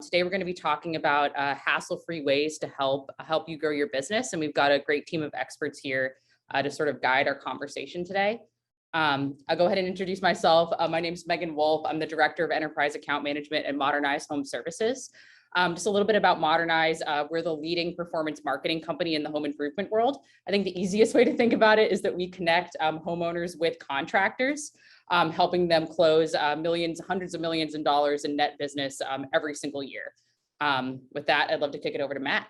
Today we're going to be talking about hassle-free ways to help you grow your business, and we've got a great team of experts here to sort of guide our conversation today. I'll go ahead and introduce myself. My name is Megan Wolfe. I'm the Director of Enterprise Account Management at Modernize Home Services. Just a little bit about Modernize. We're the leading performance marketing company in the home improvement world. I think the easiest way to think about it is that we connect homeowners with contractors, helping them close millions, hundreds of millions of dollars in net business every single year. With that, I'd love to kick it over to Matt.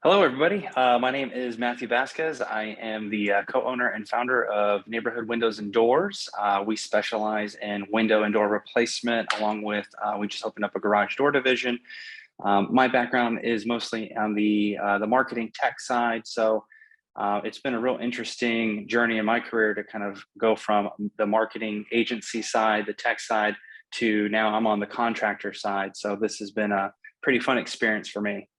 Hello, everybody. My name is Matthew Vazquez. I am the co-owner and founder of Neighborhood Windows and Doors. We specialize in window and door replacement, along with, we just opened up a garage door division. My background is mostly on the marketing tech side. So it's been a real interesting journey in my career to kind of go from the marketing agency side, the tech side, to now I'm on the contractor side. So this has been a pretty fun experience for me.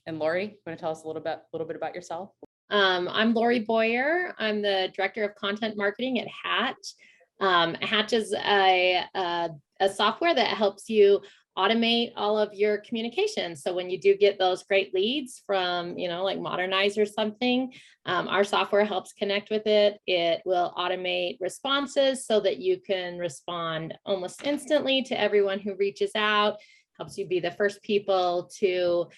And Lori, you want to tell us a little bit about yourself? I'm Lori Boyer. I'm the Director of Content Marketing at Hatch. Hatch is a software that helps you automate all of your communications. So when you do get those great leads from, like Modernize or something, our software helps connect with it. It will automate responses so that you can respond almost instantly to everyone who reaches out. Helps you be the first people to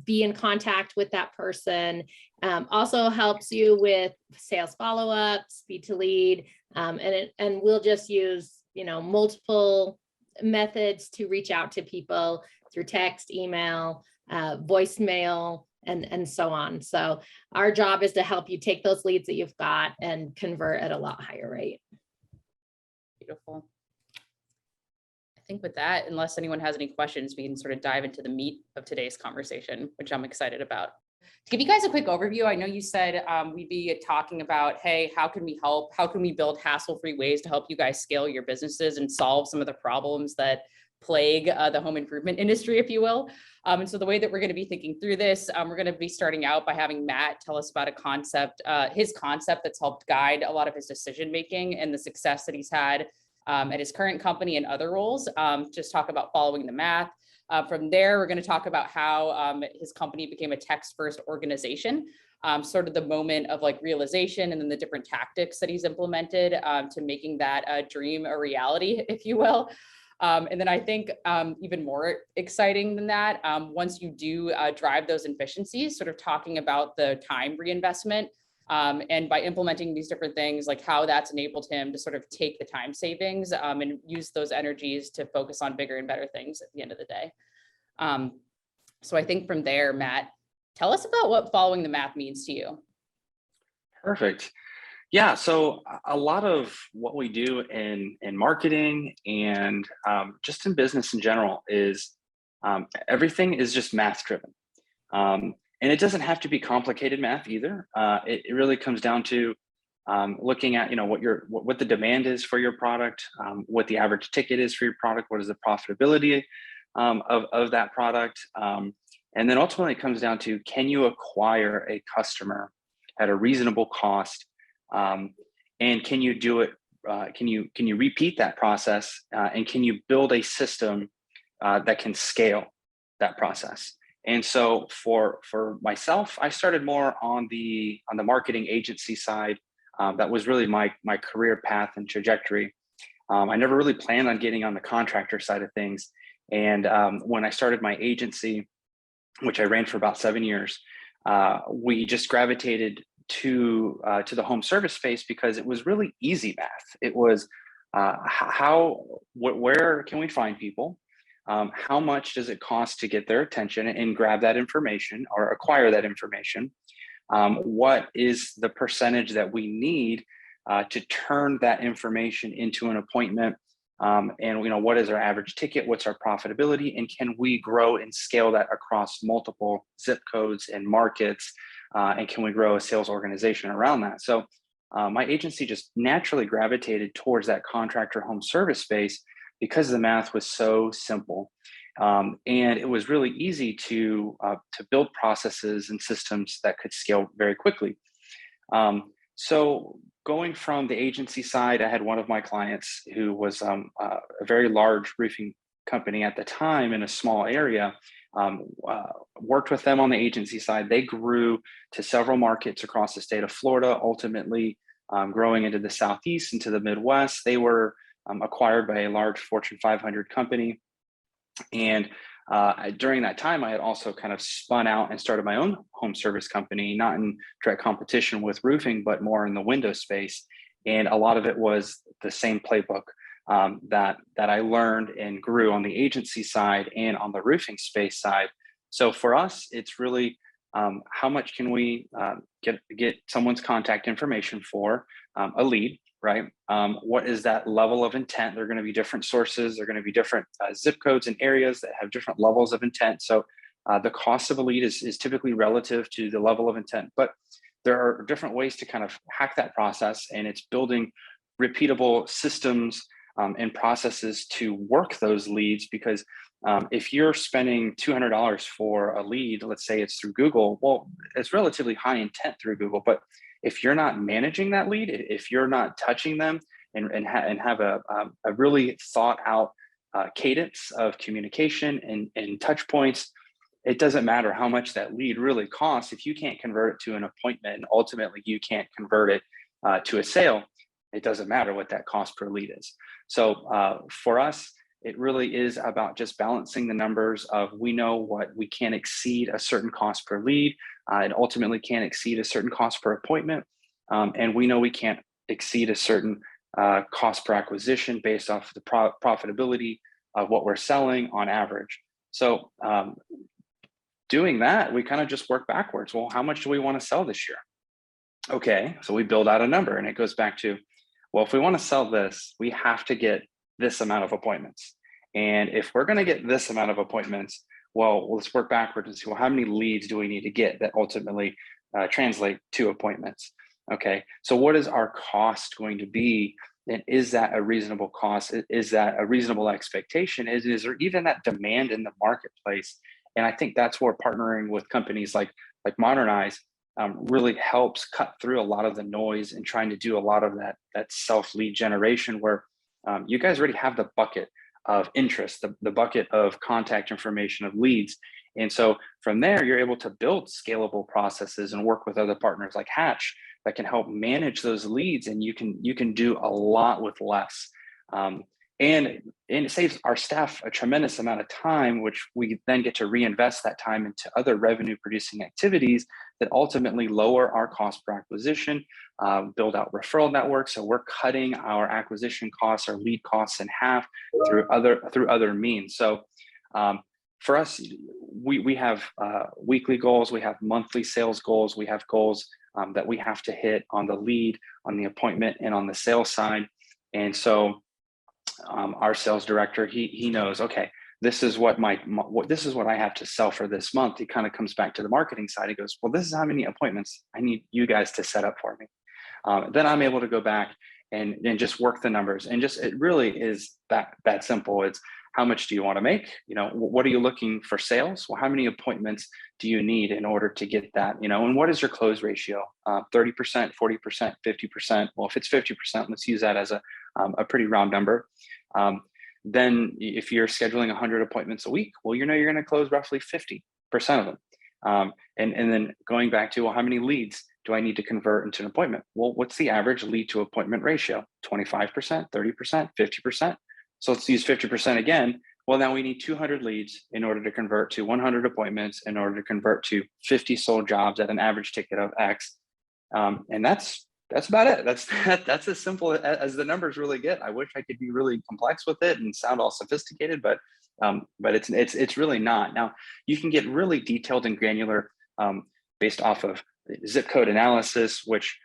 be in contact with that person. Also helps you with sales follow-up, speed to lead, and we'll just use multiple methods to reach out to people through text, email, voicemail, and so on. So our job is to help you take those leads that you've got and convert at a lot higher rate. Beautiful. I think with that, unless anyone has any questions, we can sort of dive into the meat of today's conversation, which I'm excited about. To give you guys a quick overview, I know you said we'd be talking about, hey, how can we help? How can we build hassle-free ways to help you guys scale your businesses and solve some of the problems that plague the home improvement industry, if you will? And so the way that we're going to be thinking through this, we're going to be starting out by having Matt tell us about a concept, his concept that's helped guide a lot of his decision-making and the success that he's had at his current company and other roles. Just talk about following the math. From there, we're going to talk about how his company became a text-first organization, sort of the moment of like realization, and then the different tactics that he's implemented to making that dream a reality, if you will. And then I think even more exciting than that, once you do drive those efficiencies, sort of talking about the time reinvestment, and by implementing these different things, like how that's enabled him to sort of take the time savings and use those energies to focus on bigger and better things at the end of the day. So I think from there, Matt, tell us about what following the math means to you. Perfect. Yeah, so a lot of what we do in marketing and just in business in general is everything is just math driven. And it doesn't have to be complicated math either. It really comes down to looking at what the demand is for your product, what the average ticket is for your product, what is the profitability of that product, and then ultimately it comes down to, can you acquire a customer at a reasonable cost, and can you do it? Can you repeat that process, and can you build a system that can scale that process? And so for myself, I started more on the marketing agency side. That was really my career path and trajectory. I never really planned on getting on the contractor side of things. And when I started my agency, which I ran for about 7 years, we just gravitated to the home service space because it was really easy math. It was where can we find people? How much does it cost to get their attention and grab that information or acquire that information? What is the percentage that we need to turn that information into an appointment? And what is our average ticket? What's our profitability? And can we grow and scale that across multiple zip codes and markets? And can we grow a sales organization around that? So my agency just naturally gravitated towards that contractor home service space because the math was so simple. And it was really easy to build processes and systems that could scale very quickly. So going from the agency side, I had one of my clients who was a very large roofing company at the time in a small area. Worked with them on the agency side. They grew to several markets across the state of Florida, ultimately growing into the Southeast, into the Midwest. They were acquired by a large Fortune 500 company. And during that time, I had also kind of spun out and started my own home service company, not in direct competition with roofing, but more in the window space. And a lot of it was the same playbook that I learned and grew on the agency side and on the roofing space side. So for us, it's really how much can we get someone's contact information for a lead, right? What is that level of intent? There are going to be different sources. There are going to be different zip codes and areas that have different levels of intent. So the cost of a lead is typically relative to the level of intent, but there are different ways to kind of hack that process, and it's building repeatable systems and processes to work those leads. Because if you're spending $200 for a lead, let's say it's through Google, well, it's relatively high intent through Google, but if you're not managing that lead, if you're not touching them and have a really thought out cadence of communication and touch points, it doesn't matter how much that lead really costs. If you can't convert it to an appointment and ultimately you can't convert it to a sale, it doesn't matter what that cost per lead is. So for us, it really is about just balancing the numbers of, we know what we can't exceed a certain cost per lead, and ultimately can't exceed a certain cost per appointment. And we know we can't exceed a certain cost per acquisition based off the profitability of what we're selling on average. So doing that, we kind of just work backwards. Well, how much do we want to sell this year? Okay, so we build out a number, and it goes back to, well, if we want to sell this, we have to get this amount of appointments. And if we're going to get this amount of appointments, well, let's work backwards and see, well, how many leads do we need to get that ultimately translate to appointments? Okay, so what is our cost going to be? And is that a reasonable cost? Is that a reasonable expectation? Is there even that demand in the marketplace? And I think that's where partnering with companies like Modernize really helps cut through a lot of the noise and trying to do a lot of that self lead generation, where you guys already have the bucket of interest, the bucket of contact information of leads. And so from there, you're able to build scalable processes and work with other partners like Hatch that can help manage those leads. And you can do a lot with less. And it saves our staff a tremendous amount of time, which we then get to reinvest that time into other revenue producing activities that ultimately lower our cost per acquisition, build out referral networks. So we're cutting our acquisition costs, our lead costs in half through other means. So for us, we have weekly goals, we have monthly sales goals, we have goals that we have to hit on the lead, on the appointment, and on the sales side. And so our sales director, he knows, okay, this is what this is what I have to sell for this month. He kind of comes back to the marketing side. He goes, well, this is how many appointments I need you guys to set up for me. Then I'm able to go back and just work the numbers. And just, it really is that simple. It's, how much do you want to make? You know, what are you looking for sales? Well, how many appointments do you need in order to get that? You know, and what is your close ratio? 30%, 40%, 50%. Well, if it's 50%, let's use that as a pretty round number. Then if you're scheduling 100 appointments a week, well, you know, you're going to close roughly 50% of them. And then going back to, well, how many leads do I need to convert into an appointment? Well, what's the average lead to appointment ratio? 25%, 30%, 50%. So let's use 50% again. Well, now we need 200 leads in order to convert to 100 appointments, in order to convert to 50 sold jobs at an average ticket of X. And that's about it. That's as simple as the numbers really get. I wish I could be really complex with it and sound all sophisticated, but it's really not. Now, you can get really detailed and granular based off of zip code analysis, which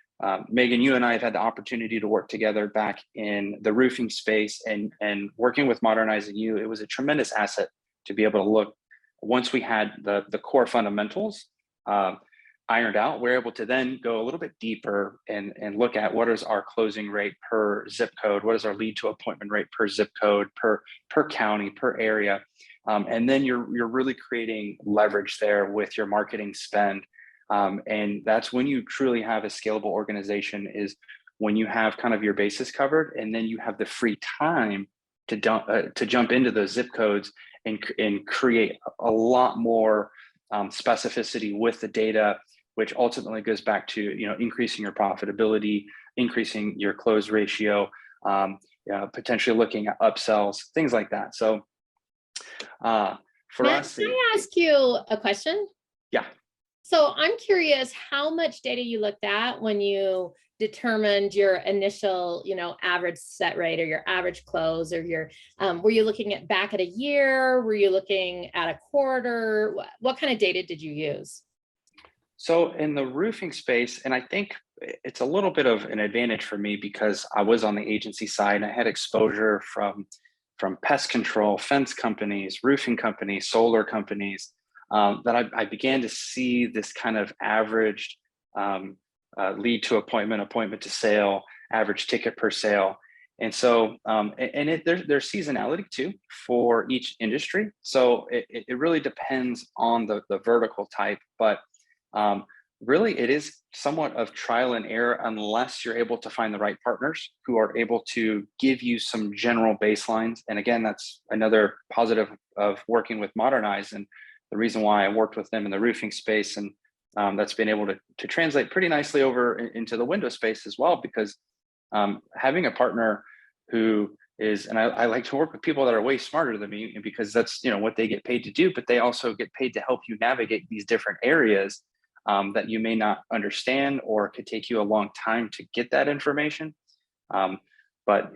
Megan, you and I have had the opportunity to work together back in the roofing space, and working with Modernize and you, it was a tremendous asset to be able to look. Once we had the core fundamentals ironed out, we're able to then go a little bit deeper and look at what is our closing rate per zip code, what is our lead to appointment rate per zip code, per county, per area. And then you're really creating leverage there with your marketing spend And that's when you truly have a scalable organization, is when you have kind of your bases covered, and then you have the free time to jump into those zip codes and create a lot more specificity with the data, which ultimately goes back to, you know, increasing your profitability, increasing your close ratio, potentially looking at upsells, things like that. So for Matt, us, can I ask you a question? yeah. So I'm curious how much data you looked at when you determined your initial, you know, average set rate or your average close, or your, were you looking at back at a year? Were you looking at a quarter? What kind of data did you use? So in the roofing space, and I think it's a little bit of an advantage for me because I was on the agency side and I had exposure from pest control, fence companies, roofing companies, solar companies, that I began to see this kind of averaged lead to appointment, appointment to sale, average ticket per sale. And so, there's seasonality too for each industry. So it really depends on the vertical type, but really it is somewhat of trial and error unless you're able to find the right partners who are able to give you some general baselines. And again, that's another positive of working with Modernize, and the reason why I worked with them in the roofing space, and that's been able to translate pretty nicely over into the window space as well, because having a partner who is, and I like to work with people that are way smarter than me, and because that's, you know, what they get paid to do, but they also get paid to help you navigate these different areas that you may not understand, or could take you a long time to get that information. But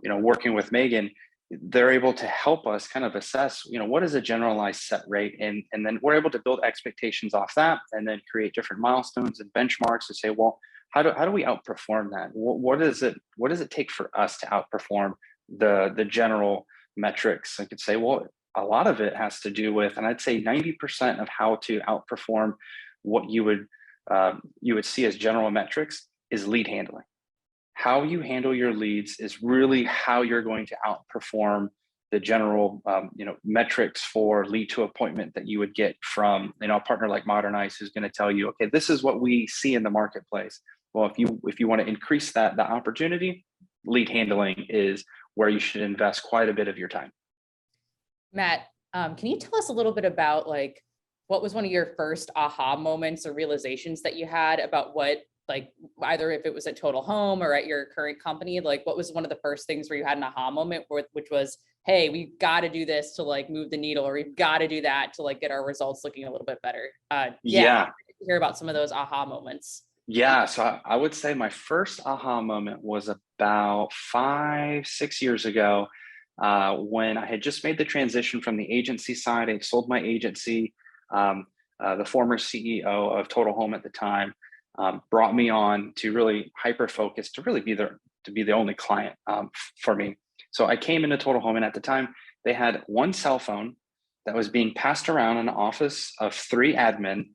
you know, working with Megan, they're able to help us kind of assess, you know, what is a generalized set rate, and then we're able to build expectations off that, and then create different milestones and benchmarks to say, well, how do we outperform that? What does it take for us to outperform the general metrics? I could say, well, a lot of it has to do with, and I'd say 90% of how to outperform what you would see as general metrics is lead handling. How you handle your leads is really how you're going to outperform the general metrics for lead to appointment that you would get from, you know, a partner like Modernize, who's going to tell you, okay, this is what we see in the marketplace. Well, if you want to increase the opportunity, lead handling is where you should invest quite a bit of your time. Matt, can you tell us a little bit about, like, what was one of your first aha moments or realizations that you had about what, like, either if it was at Total Home or at your current company, like, what was one of the first things where you had an aha moment which was, hey, we've got to do this to, like, move the needle, or we've got to do that to, like, get our results looking a little bit better? Yeah. Hear about some of those aha moments. Yeah, so I would say my first aha moment was about 5-6 years ago, when I had just made the transition from the agency side. I sold my agency. The former CEO of Total Home at the time brought me on to really hyper focus, to really be the only client for me. So I came into Total Home, and at the time they had one cell phone that was being passed around in an office of 3 admin,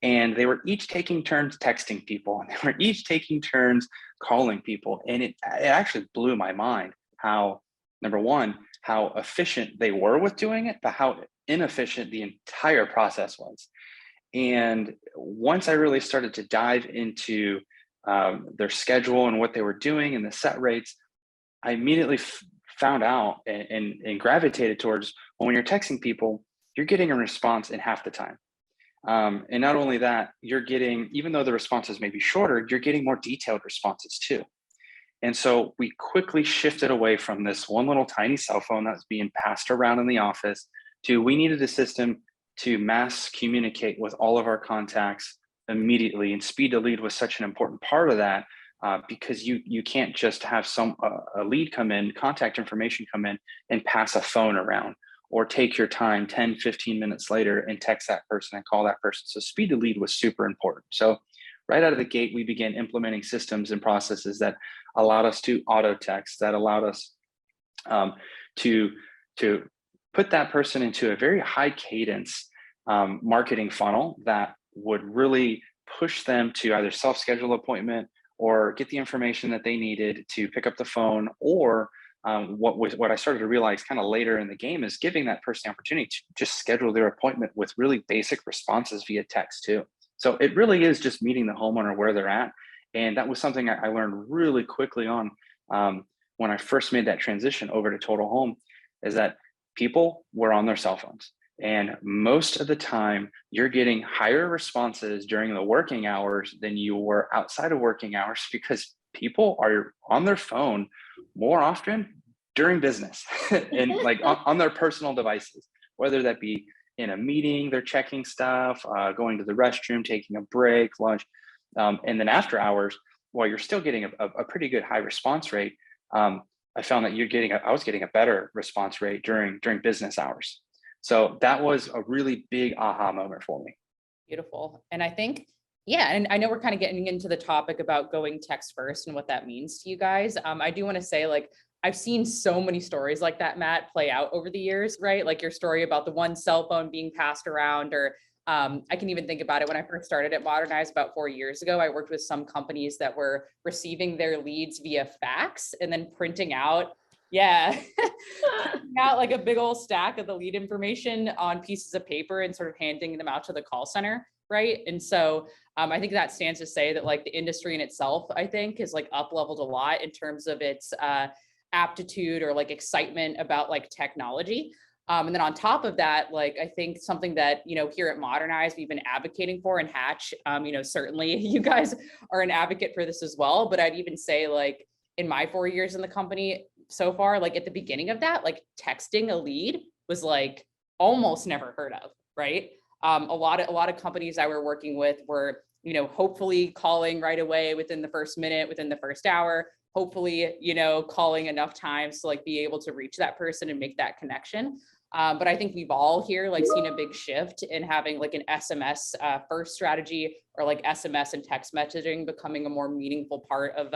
and they were each taking turns texting people, and they were each taking turns calling people. And it actually blew my mind how, number one, how efficient they were with doing it, but how inefficient the entire process was. And once I really started to dive into their schedule and what they were doing and the set rates, I immediately found out and gravitated towards, well, when you're texting people, you're getting a response in half the time. And not only that, you're getting, even though the responses may be shorter, you're getting more detailed responses too. And so we quickly shifted away from this one little tiny cell phone that's being passed around in the office to, we needed a system to mass communicate with all of our contacts immediately. And speed to lead was such an important part of that, because you can't just have a lead come in, contact information come in, and pass a phone around, or take your time 10-15 minutes later and text that person and call that person. So speed to lead was super important. So right out of the gate, we began implementing systems and processes that allowed us to auto text, that allowed us to put that person into a very high cadence marketing funnel that would really push them to either self-schedule appointment or get the information that they needed to pick up the phone, or what I started to realize kind of later in the game is giving that person the opportunity to just schedule their appointment with really basic responses via text too. So it really is just meeting the homeowner where they're at. And that was something I learned really quickly on when I first made that transition over to Total Home, is that people were on their cell phones. And most of the time, you're getting higher responses during the working hours than you were outside of working hours, because people are on their phone more often during business and like on their personal devices, whether that be in a meeting, they're checking stuff, going to the restroom, taking a break, lunch. And then after hours, while you're still getting a pretty good high response rate, I found that I was getting a better response rate during business hours. So that was a really big aha moment for me. Beautiful. And I think, yeah, and I know we're kind of getting into the topic about going text first and what that means to you guys. I do want to say, like, I've seen so many stories like that, Matt, play out over the years, right? Like your story about the one cell phone being passed around, or I can even think about it when I first started at Modernize about 4 years ago. I worked with some companies that were receiving their leads via fax and then printing out, printing out like a big old stack of the lead information on pieces of paper and sort of handing them out to the call center, right? And so I think that stands to say that like the industry in itself, I think, is like up leveled a lot in terms of its aptitude or like excitement about like technology. And then on top of that, like, I think something that, here at Modernize, we've been advocating for, and Hatch, certainly you guys are an advocate for this as well. But I'd even say, like, in my 4 years in the company so far, like at the beginning of that, like texting a lead was like almost never heard of, right? A lot of companies I were working with were, hopefully calling right away within the first minute, within the first hour, hopefully, calling enough times to like be able to reach that person and make that connection. But I think we've all here like seen a big shift in having like an SMS first strategy, or like SMS and text messaging becoming a more meaningful part of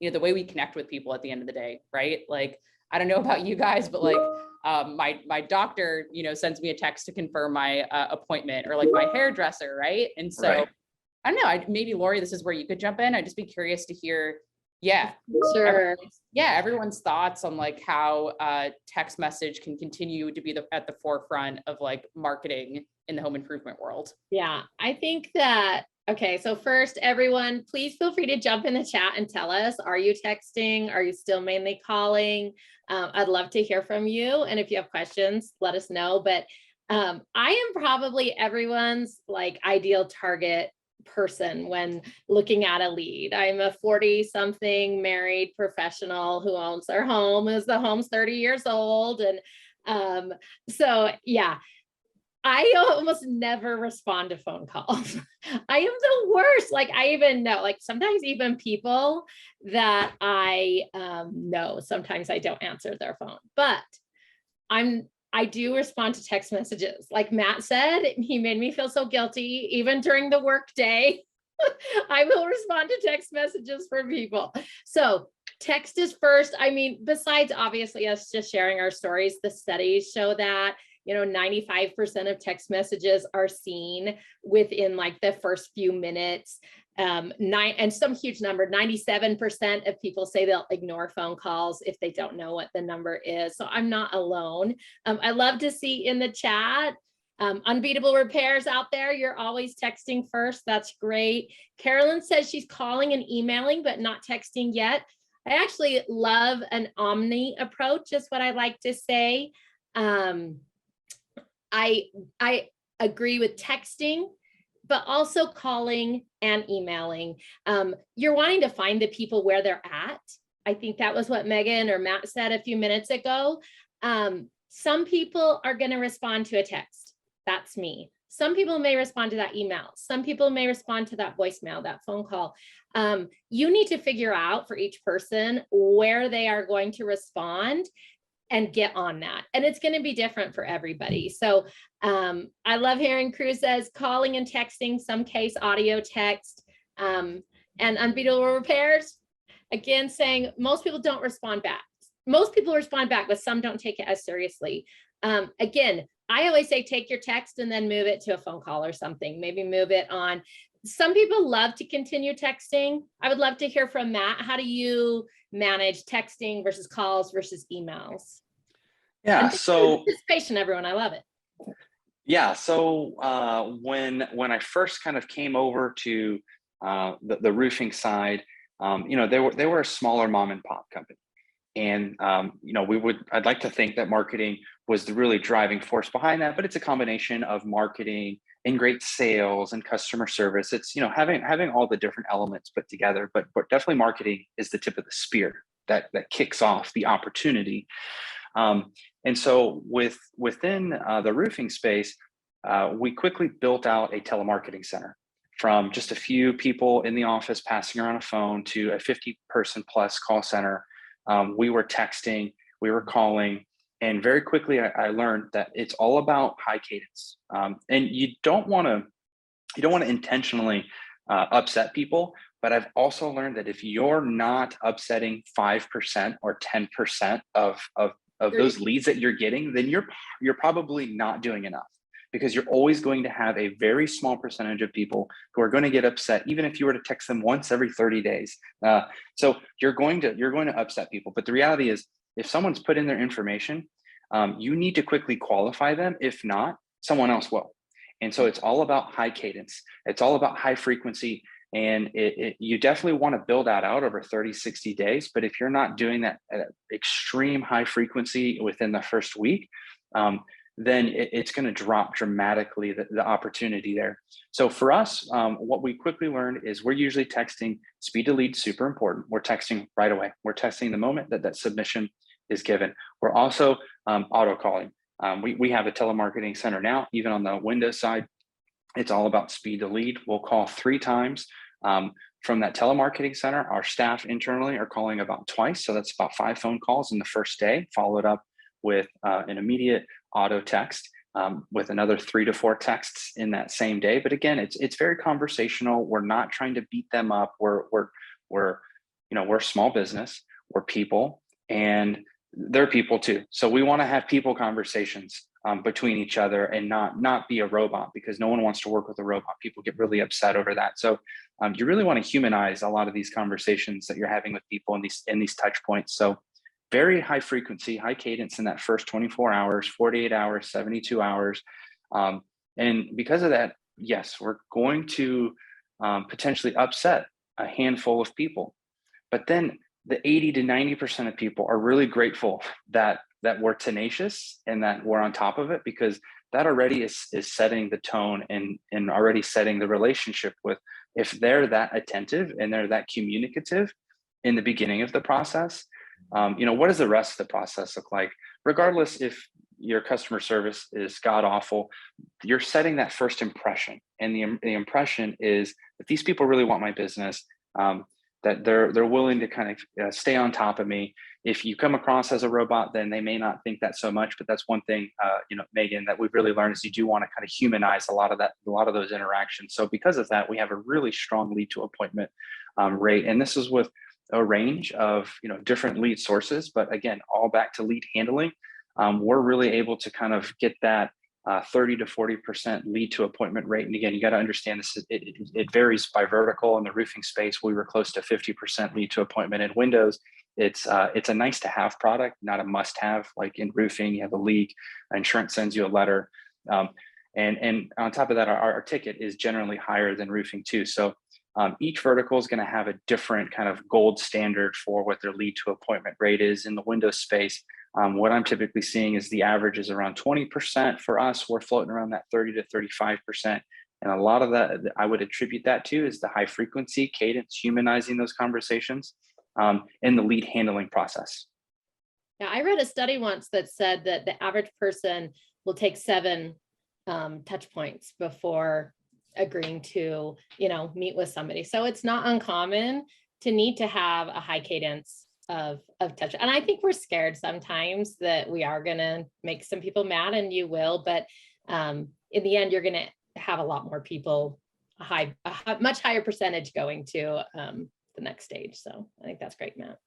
the way we connect with people at the end of the day, right? Like, I don't know about you guys, but like my doctor, sends me a text to confirm my appointment, or like my hairdresser, right? And so Right. I don't know, maybe Lori, this is where you could jump in. I'd just be curious to hear, Sure. everyone's thoughts on like how text message can continue to be at the forefront of like marketing in the home improvement world. Yeah, I think that, okay, so first, everyone, please feel free to jump in the chat and tell us, are you texting? Are you still mainly calling? I'd love to hear from you. And if you have questions, let us know. But I am probably everyone's like ideal target person when looking at a lead. I'm a 40-something married professional who owns their home, is the home's 30 years old. And so, yeah, I almost never respond to phone calls. I am the worst. Like, I even know, like, sometimes even people that I know, sometimes I don't answer their phone, but I do respond to text messages. Like Matt said, he made me feel so guilty, even during the work day. I will respond to text messages for people. So text is first. I mean, besides obviously us just sharing our stories, the studies show that 95% of text messages are seen within like the first few minutes. And some huge number, 97% of people say they'll ignore phone calls if they don't know what the number is. So I'm not alone. I love to see in the chat, unbeatable repairs out there. You're always texting first. That's great. Carolyn says she's calling and emailing, but not texting yet. I actually love an omni approach, is what I like to say. I agree with texting, but also calling and emailing. You're wanting to find the people where they're at. I think that was what Megan or Matt said a few minutes ago. Some people are going to respond to a text. That's me. Some people may respond to that email. Some people may respond to that voicemail, that phone call. You need to figure out for each person where they are going to respond and get on that. And it's going to be different for everybody. So I love hearing Cruz says calling and texting, some case audio text, and unbeatable repairs. Again, saying most people don't respond back. Most people respond back, but some don't take it as seriously. Again, I always say take your text and then move it to a phone call or something. Maybe move it on. Some people love to continue texting. I would love to hear from Matt. How do you manage texting versus calls versus emails? Yeah, And so participation, everyone. I love it. Yeah. So when I first kind of came over to the roofing side, they were a smaller mom and pop company. And I'd like to think that marketing was the really driving force behind that, but it's a combination of marketing and great sales and customer service. It's having all the different elements put together, but definitely marketing is the tip of the spear that kicks off the opportunity. And so within the roofing space, we quickly built out a telemarketing center from just a few people in the office passing around a phone to a 50-person plus call center. We were texting, we were calling, and very quickly I learned that it's all about high cadence. And you don't want to intentionally upset people, but I've also learned that if you're not upsetting 5% or 10% of those leads that you're getting, then you're probably not doing enough, because you're always going to have a very small percentage of people who are going to get upset, even if you were to text them once every 30 days. So you're going to upset people. But the reality is, if someone's put in their information, you need to quickly qualify them. If not, someone else will. And so it's all about high cadence. It's all about high frequency. And you definitely want to build that out over 30, 60 days. But if you're not doing that at extreme high frequency within the first week, then it's going to drop dramatically the opportunity there. So for us, what we quickly learned is we're usually texting. Speed to lead, super important. We're texting right away. We're texting the moment that submission is given. We're also auto calling. We have a telemarketing center now, even on the Windows side. It's all about speed to lead. We'll call 3 times. From that telemarketing center, our staff internally are calling about twice. So that's about 5 phone calls in the first day, followed up with an immediate auto text, with another 3 to 4 texts in that same day. But again, it's very conversational. We're not trying to beat them up. We're a small business. We're people, and they're people too. So we want to have people conversations between each other, and not be a robot, because no one wants to work with a robot. People get really upset over that. So you really want to humanize a lot of these conversations that you're having with people in these touch points. So very high frequency, high cadence in that first 24 hours, 48 hours, 72 hours. And because of that, yes, we're going to potentially upset a handful of people. But then the 80 to 90% of people are really grateful that we're tenacious and that we're on top of it, because that already is setting the tone and already setting the relationship with, if they're that attentive and they're that communicative in the beginning of the process, what does the rest of the process look like? Regardless if your customer service is god awful, you're setting that first impression, and the impression is that these people really want my business, that they're willing to kind of stay on top of me. If you come across as a robot, then they may not think that so much. But that's one thing, Megan, that we've really learned is you do want to kind of humanize a lot of those interactions. So because of that, we have a really strong lead to appointment rate, and this is with a range of different lead sources, but again, all back to lead handling. We're really able to kind of get that 30 to 40% lead to appointment rate. And again, you got to understand this, it varies by vertical. In the roofing space, we were close to 50% lead to appointment. In Windows, it's a nice to have product, not a must have. Like in roofing, you have a leak, insurance sends you a letter. And on top of that, our ticket is generally higher than roofing too. So each vertical is going to have a different kind of gold standard for what their lead to appointment rate is. In the Windows space, what I'm typically seeing is the average is around 20%. For us, we're floating around that 30 to 35%. And a lot of that, I would attribute that to, is the high frequency cadence, humanizing those conversations, in the lead handling process. Yeah, I read a study once that said that the average person will take 7 touch points before agreeing to, meet with somebody. So it's not uncommon to need to have a high cadence of touch. And I think we're scared sometimes that we are going to make some people mad, and you will, but in the end, you're going to have a lot more people, a much higher percentage going to the next stage. So I think that's great, Matt.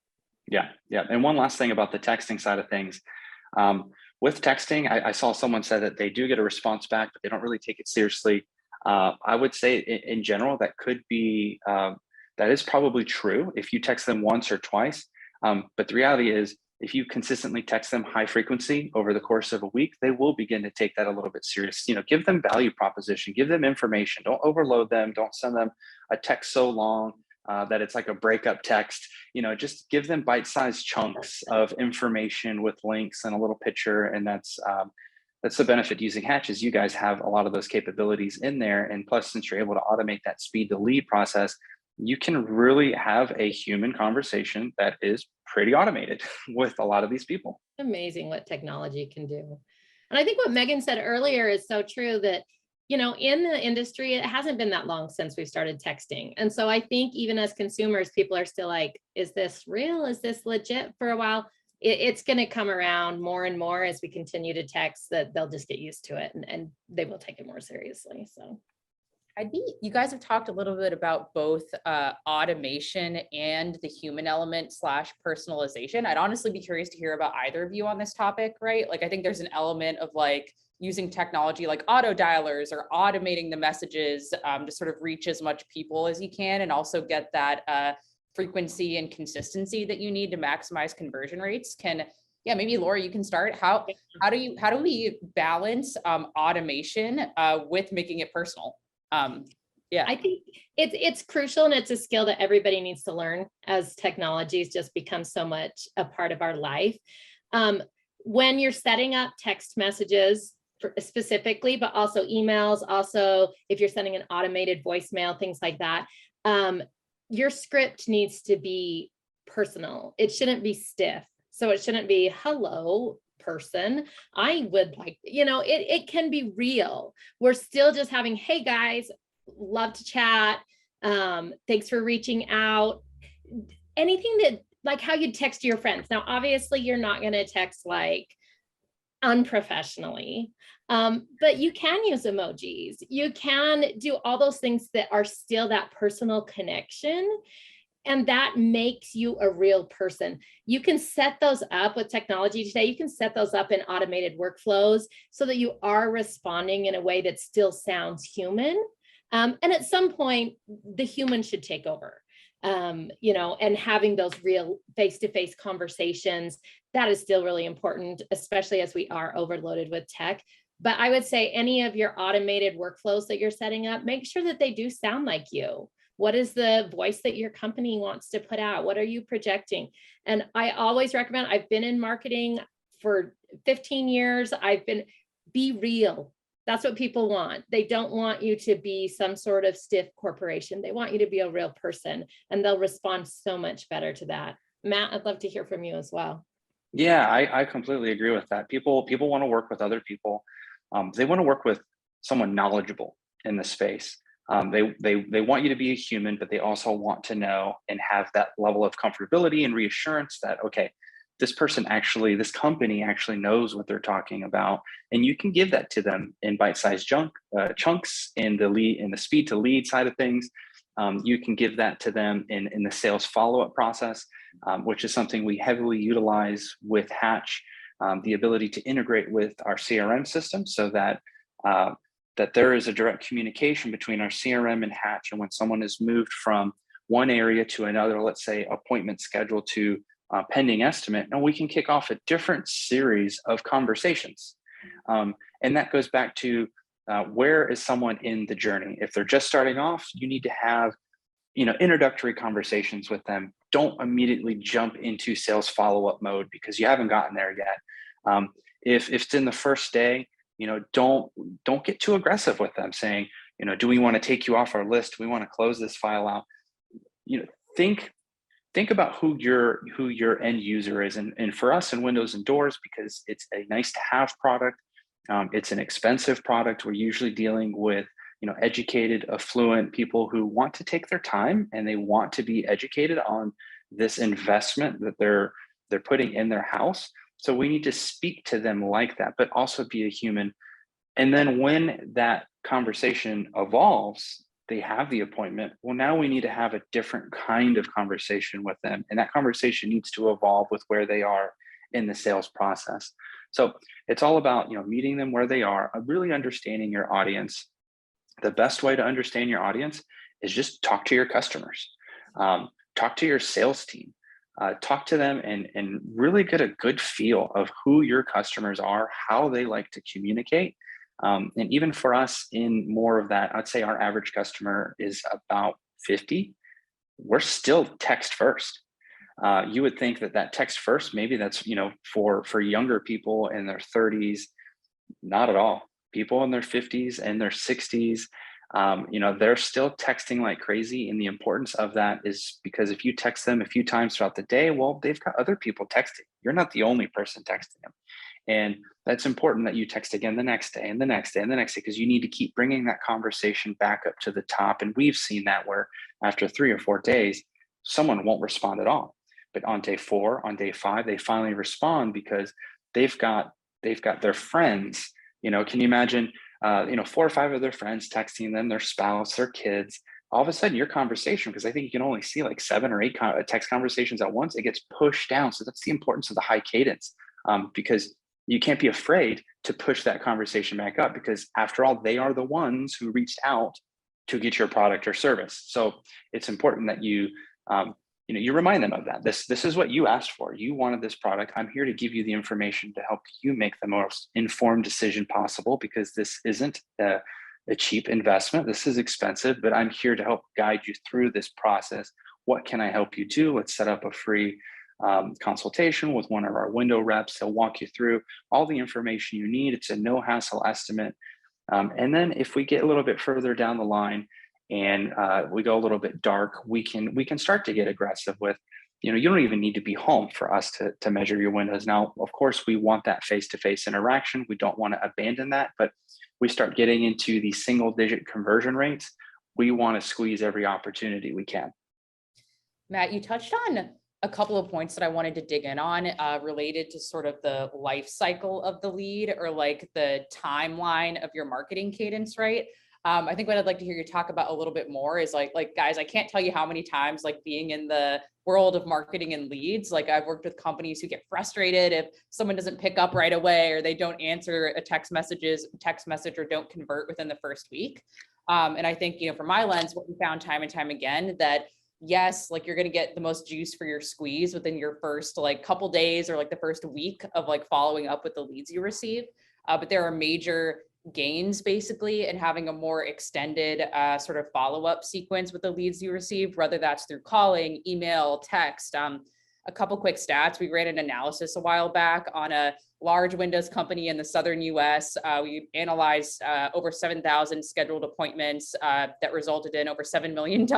Yeah. And one last thing about the texting side of things. With texting, I saw someone said that they do get a response back, but they don't really take it seriously. I would say in general, that could be, that is probably true if you text them once or twice. But the reality is if you consistently text them high frequency over the course of a week, they will begin to take that a little bit serious. Give them value proposition, give them information, don't overload them, don't send them a text so long that it's like a breakup text. Just give them bite-sized chunks of information with links and a little picture. And that's the benefit using Hatch, is you guys have a lot of those capabilities in there. And plus, since you're able to automate that speed to lead process, you can really have a human conversation that is pretty automated with a lot of these people. Amazing what technology can do. And I think what Megan said earlier is so true, that in the industry, it hasn't been that long since we started texting. And so I think even as consumers, people are still like, is this real? Is this legit? For a while, it's going to come around more and more as we continue to text, that they'll just get used to it, and they will take it more seriously. So you guys have talked a little bit about both automation and the human element / personalization. I'd honestly be curious to hear about either of you on this topic, right? Like, I think there's an element of like using technology like auto dialers or automating the messages to sort of reach as much people as you can, and also get that frequency and consistency that you need to maximize conversion rates. Maybe Laura, you can start. How do we balance automation with making it personal? I think it's crucial, and it's a skill that everybody needs to learn as technology's just become so much a part of our life. When you're setting up text messages specifically, but also emails, also if you're sending an automated voicemail, things like that, your script needs to be personal. It shouldn't be stiff. So it shouldn't be, hello, person, I would like, it can be real. We're still just having, hey guys, love to chat. Thanks for reaching out. Anything that, like how you text your friends. Now, obviously you're not going to text like unprofessionally, but you can use emojis. You can do all those things that are still that personal connection. And that makes you a real person. You can set those up with technology today. You can set those up in automated workflows so that you are responding in a way that still sounds human. And at some point, the human should take over, and having those real face-to-face conversations, that is still really important, especially as we are overloaded with tech. But I would say any of your automated workflows that you're setting up, make sure that they do sound like you. What is the voice that your company wants to put out? What are you projecting? And I always recommend, I've been in marketing for 15 years. Be real. That's what people want. They don't want you to be some sort of stiff corporation. They want you to be a real person, and they'll respond so much better to that. Matt, I'd love to hear from you as well. Yeah, I completely agree with that. People want to work with other people. They want to work with someone knowledgeable in the space. They want you to be a human, but they also want to know and have that level of comfortability and reassurance that, okay, this company actually knows what they're talking about. And you can give that to them in bite-sized chunks in the speed to lead side of things. You can give that to them in the sales follow-up process, which is something we heavily utilize with Hatch, the ability to integrate with our CRM system so that there is a direct communication between our CRM and Hatch. And when someone is moved from one area to another, let's say appointment schedule to pending estimate, and we can kick off a different series of conversations. And that goes back to where is someone in the journey? If they're just starting off, you need to have introductory conversations with them. Don't immediately jump into sales follow-up mode because you haven't gotten there yet. If it's in the first day, don't get too aggressive with them saying, do we want to take you off our list? Do we want to close this file out? Think about who your end user is. And for us in Windows and Doors, because it's a nice to have product, it's an expensive product. We're usually dealing with educated, affluent people who want to take their time and they want to be educated on this investment that they're putting in their house. So we need to speak to them like that, but also be a human. And then when that conversation evolves, they have the appointment. Well, now we need to have a different kind of conversation with them. And that conversation needs to evolve with where they are in the sales process. So it's all about, meeting them where they are, really understanding your audience. The best way to understand your audience is just talk to your customers, talk to your sales team. talk to them and really get a good feel of who your customers are, how they like to communicate. And even for us in more of that, I'd say our average customer is about 50. We're still text first. You would think that text first, maybe that's, for younger people in their 30s, not at all. People in their 50s and their 60s, they're still texting like crazy. And the importance of that is because if you text them a few times throughout the day, well, they've got other people texting. You're not the only person texting them. And that's important that you text again the next day and the next day and the next day, because you need to keep bringing that conversation back up to the top. And we've seen that where after 3 or 4 days, someone won't respond at all. But on day 4, on day 5, they finally respond because they've got their friends. Can you imagine, 4 or 5 of their friends texting them, their spouse, their kids. All of a sudden, your conversation, because I think you can only see like 7 or 8 text conversations at once, it gets pushed down. So that's the importance of the high cadence, because you can't be afraid to push that conversation back up, because after all, they are the ones who reached out to get your product or service. So it's important that you remind them of that. This is what you asked for. You wanted this product. I'm here to give you the information to help you make the most informed decision possible, because this isn't a cheap investment. This is expensive, but I'm here to help guide you through this process. What can I help you do? Let's set up a free consultation with one of our window reps. They'll walk you through all the information you need. It's a no hassle estimate. And then if we get a little bit further down the line and we go a little bit dark, we can start to get aggressive with, you don't even need to be home for us to measure your windows. Now, of course, we want that face-to-face interaction. We don't want to abandon that, but we start getting into the single-digit conversion rates. We want to squeeze every opportunity we can. Matt, you touched on a couple of points that I wanted to dig in on related to sort of the life cycle of the lead, or like the timeline of your marketing cadence, right? I think what I'd like to hear you talk about a little bit more is like guys, I can't tell you how many times, like being in the world of marketing and leads, like I've worked with companies who get frustrated if someone doesn't pick up right away, or they don't answer a text message, or don't convert within the first week. And I think, from my lens, what we found time and time again, that yes, like you're going to get the most juice for your squeeze within your first like couple days, or like the first week of like following up with the leads you receive. But there are major gains basically in having a more extended sort of follow-up sequence with the leads you receive, whether that's through calling, email, text. A couple quick stats. We ran an analysis a while back on a large windows company in the southern US. We analyzed over 7,000 scheduled appointments that resulted in over $7 million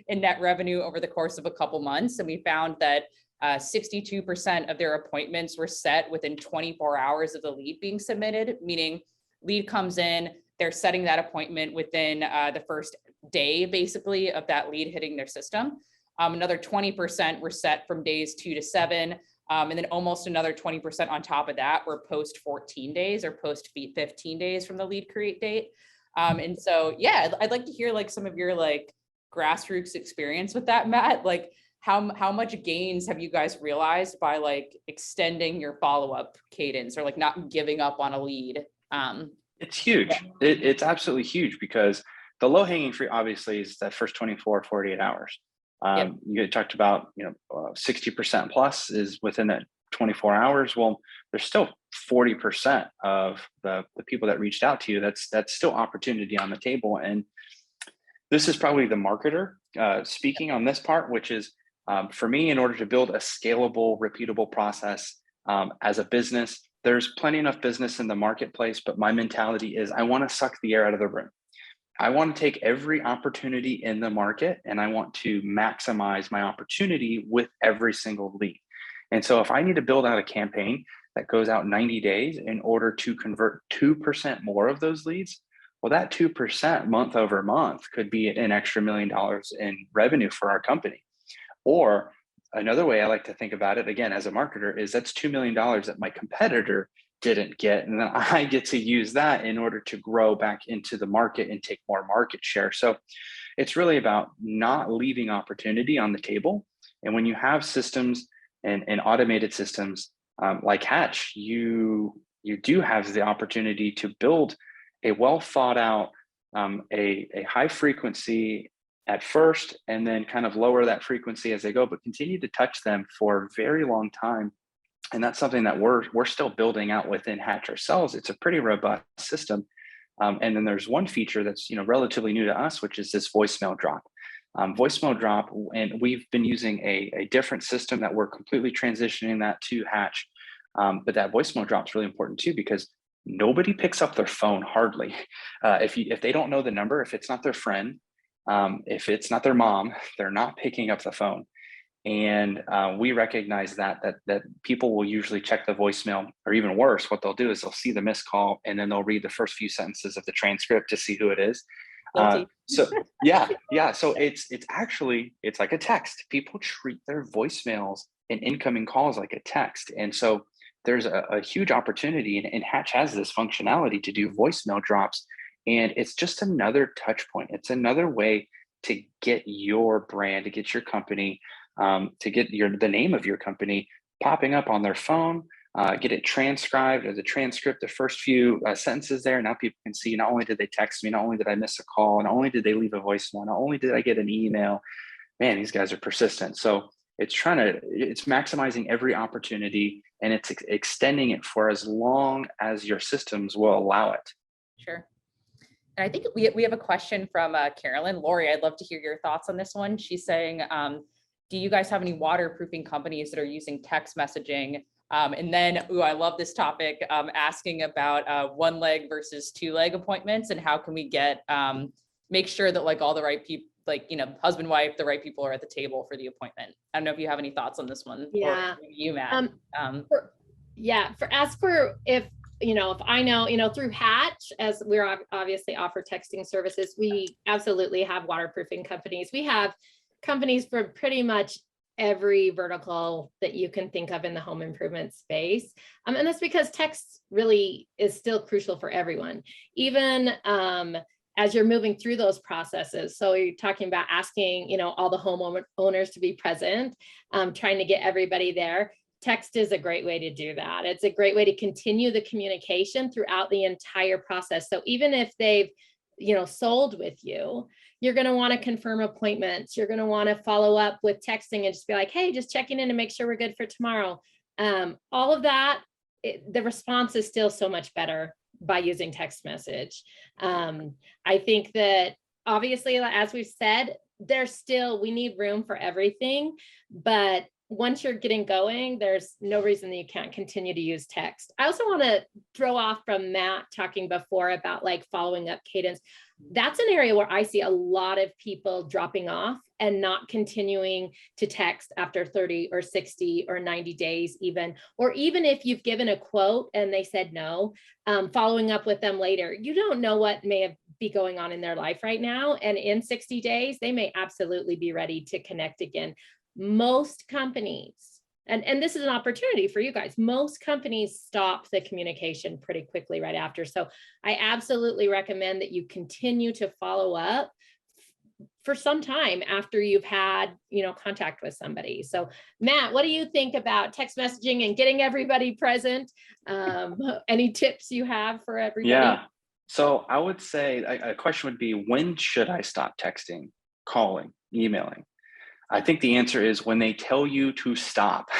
in net revenue over the course of a couple months. And we found that 62% of their appointments were set within 24 hours of the lead being submitted, meaning lead comes in, they're setting that appointment within the first day, basically, of that lead hitting their system. Another 20% were set from days 2 to 7. And then almost another 20% on top of that were post 14 days or post 15 days from the lead create date. And so, yeah, I'd like to hear like some of your like grassroots experience with that, Matt. Like how much gains have you guys realized by like extending your follow-up cadence, or like not giving up on a lead? It's huge. It's absolutely huge, because the low hanging fruit obviously is that first 24, 48 hours. Yep. You talked about, 60% plus is within that 24 hours. Well, there's still 40% of the people that reached out to you. That's still opportunity on the table. And this is probably the marketer speaking on this part, which is for me, in order to build a scalable, repeatable process as a business, there's plenty enough business in the marketplace, but my mentality is I want to suck the air out of the room. I want to take every opportunity in the market and I want to maximize my opportunity with every single lead. And so if I need to build out a campaign that goes out 90 days in order to convert 2% more of those leads, well, that 2% month over month could be an extra $1 million in revenue for our company. Or another way I like to think about it, again, as a marketer, is that's $2 million that my competitor didn't get. And then I get to use that in order to grow back into the market and take more market share. So it's really about not leaving opportunity on the table. And when you have systems and automated systems like Hatch, you do have the opportunity to build a well thought out, a high frequency at first, and then kind of lower that frequency as they go, but continue to touch them for a very long time. And that's something that we're still building out within Hatch ourselves. It's a pretty robust system. And then there's one feature that's relatively new to us, which is this voicemail drop. Voicemail drop, and we've been using a different system that we're completely transitioning that to Hatch. But that voicemail drop is really important too, because nobody picks up their phone hardly. If they don't know the number, if it's not their friend, if it's not their mom, they're not picking up the phone. And we recognize that people will usually check the voicemail, or even worse, what they'll do is they'll see the missed call and then they'll read the first few sentences of the transcript to see who it is. So yeah. So it's like a text. People treat their voicemails and incoming calls like a text. And so there's a huge opportunity, and Hatch has this functionality to do voicemail drops. And it's just another touch point. It's another way to get your brand, to get your company, to get the name of your company popping up on their phone, get it transcribed as a transcript, the first few sentences there. Now people can see, not only did they text me, not only did I miss a call, not only did they leave a voicemail, not only did I get an email, man, these guys are persistent. So it's maximizing every opportunity, and it's extending it for as long as your systems will allow it. Sure. And I think we have a question from Carolyn. Lori, I'd love to hear your thoughts on this one. She's saying, do you guys have any waterproofing companies that are using text messaging? And then, I love this topic, asking about one leg versus two leg appointments, and how can we make sure that all the right people, husband, wife, the right people are at the table for the appointment. I don't know if you have any thoughts on this one. Yeah. Or you, Matt. If I know, through Hatch, as we're obviously offer texting services, we absolutely have waterproofing companies. We have companies for pretty much every vertical that you can think of in the home improvement space. And that's because text really is still crucial for everyone, even as you're moving through those processes. So you're talking about asking, all the homeowners to be present, trying to get everybody there. Text is a great way to do that. It's a great way to continue the communication throughout the entire process. So even if they've, sold with you, you're going to want to confirm appointments. You're going to want to follow up with texting and just be like, hey, just checking in to make sure we're good for tomorrow. All of that, the response is still so much better by using text message. I think that obviously, as we've said, we need room for everything, but once you're getting going, there's no reason that you can't continue to use text. I also want to throw off from Matt talking before about following up cadence. That's an area where I see a lot of people dropping off and not continuing to text after 30 or 60 or 90 days even, or even if you've given a quote and they said no, following up with them later. You don't know what may be going on in their life right now. And in 60 days, they may absolutely be ready to connect again. Most companies, and this is an opportunity for you guys, most companies stop the communication pretty quickly right after. So I absolutely recommend that you continue to follow up for some time after you've had, contact with somebody. So Matt, what do you think about text messaging and getting everybody present? Any tips you have for everybody? Yeah. So I would say a question would be, when should I stop texting, calling, emailing? I think the answer is when they tell you to stop.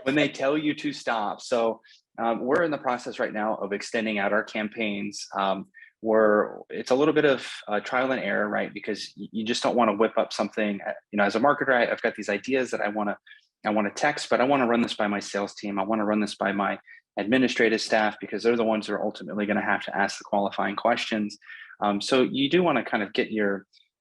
When they tell you to stop. So we're in the process right now of extending out our campaigns. It's a little bit of trial and error, right? Because you just don't want to whip up something. As a marketer, I've got these ideas that I want to text, but I want to run this by my sales team. I want to run this by my administrative staff, because they're the ones who are ultimately going to have to ask the qualifying questions. So you do want to kind of get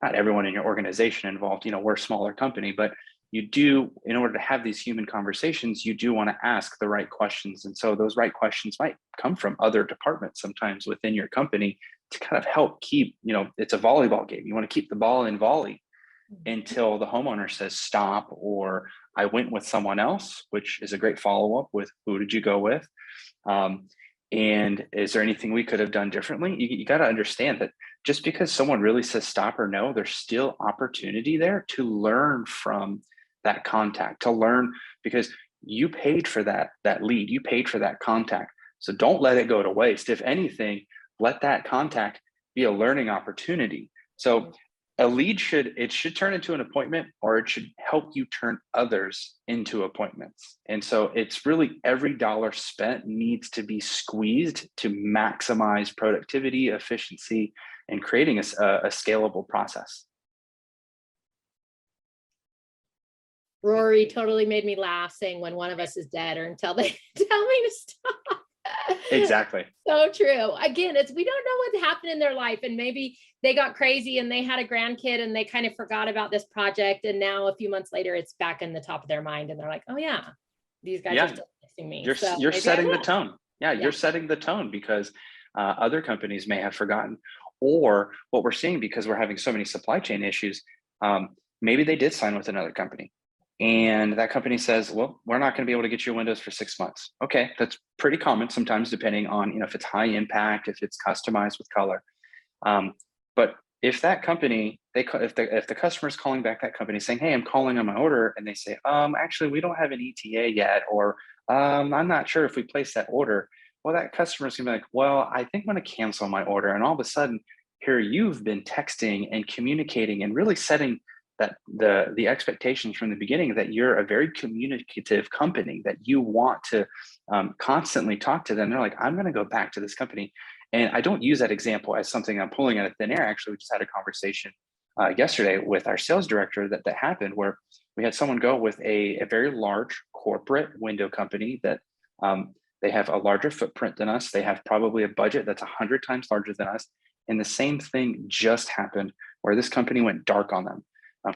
not everyone in your organization involved. We're a smaller company, but you do, in order to have these human conversations, you do want to ask the right questions. And so those right questions might come from other departments sometimes within your company to kind of help keep, it's a volleyball game. You want to keep the ball in volley until the homeowner says stop, or I went with someone else, which is a great follow-up with, who did you go with? And is there anything we could have done differently? You got to understand that just because someone really says stop or no, there's still opportunity there to learn from that contact, to learn, because you paid for that lead, you paid for that contact. So don't let it go to waste. If anything, let that contact be a learning opportunity. So A lead should turn into an appointment, or it should help you turn others into appointments. And so it's really every dollar spent needs to be squeezed to maximize productivity, efficiency, and creating a scalable process. Rory totally made me laugh saying when one of us is dead or until they tell me to stop. Exactly. So true. Again, we don't know what happened in their life, and maybe they got crazy and they had a grandkid and they kind of forgot about this project. And now a few months later, it's back in the top of their mind. And they're like, oh yeah, these guys are still texting me. You're setting the tone. Yeah, you're setting the tone because other companies may have forgotten, or what we're seeing because we're having so many supply chain issues. Maybe they did sign with another company, and that company says, well, we're not going to be able to get you Windows for 6 months. Okay, that's pretty common sometimes, depending on if it's high impact, if it's customized with color. But if that company, if the customer is calling back that company saying, hey, I'm calling on my order, and they say, actually, we don't have an ETA yet, or I'm not sure if we placed that order. Well, that customer is gonna be like, well, I think I'm gonna cancel my order. And all of a sudden, here you've been texting and communicating and really setting that the expectations from the beginning that you're a very communicative company, that you want to constantly talk to them. They're like, I'm gonna go back to this company. And I don't use that example as something I'm pulling out of thin air. Actually, we just had a conversation yesterday with our sales director that happened, where we had someone go with a very large corporate window company that they have a larger footprint than us. They have probably a budget that's 100 times larger than us. And the same thing just happened where this company went dark on them,